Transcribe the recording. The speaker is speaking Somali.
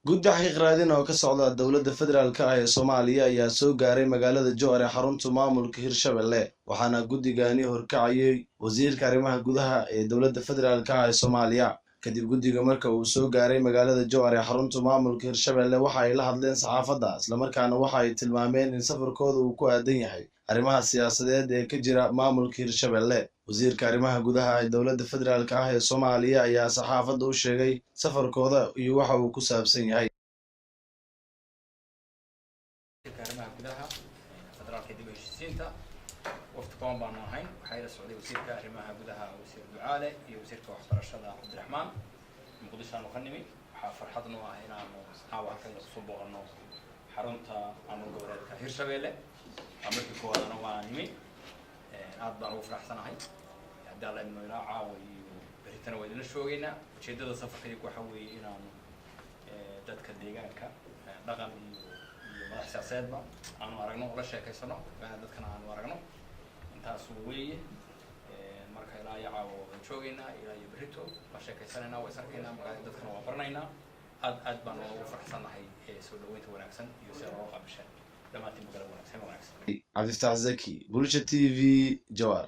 guddi xaqiiq raadin oo ka socda dowladda federaalka ah ee Soomaaliya ayaa soo gaaray magaalada Jowhar ee xarunta maamulka Hirshabelle waxaana guddigani horkacayay wasiirka arrimaha gudaha ee dowladda federaalka ah ee Soomaaliya. kadib guddiga marka uu soo gaaray magaalada Jowhar ee xarunta maamulka Hirshabelle waxa ay la hadleen saxaafadda isla markaana waxa ay tilmaameen in safarkooda uu ku aadan yahay arrimaha siyaasadeed ee ka jira maamulka Hirshabelle. wasiirka arrimaha gudaha ee dowladda federaalka ah ee Soomaaliya ayaa saxaafadda u sheegay safarkooda iyo waxa uu ku saabsan yahay. arrimaha gudaha federaalka dib u heshiisiinta waqti kooban baan ahayn waxay la socday wasiirka arrimaha gudaha wasiir Ducaale iyo wasiirka waxbarashada Cabdiraxmaan muqdisho aanu ka nimi. waxaa farxad noo ah inaanu caawa halkan soo booqano xarunta maamul goboleedka Hirshabelle markii koowaadna waan nimi aad baan ugu faraxsanahay haddii alla inoo ilaa caawa iyo beritana waa idinla shoogaynaa. ujeedada safarkaygu waxa weeye inaanu dadka deegaanka dhaqan iyo madax siyaasadeedba aanu aragno oo la sheekaysano dadkana aanu aragno intaas weeye. marka ilaa iyo caawa waan joogaynaa ilaa iyo berito la sheekaysanaynaa waa is arkaynaa magaalada dadkana waa baranaynaa. aad baan ugu faraxsanahay soo dhaweynta wanaagsan iyo sida loo qaabishay dhammaantiin magaalada wanaagsan. Cabdifataax Zaki, Bulsha TV, Jowhar.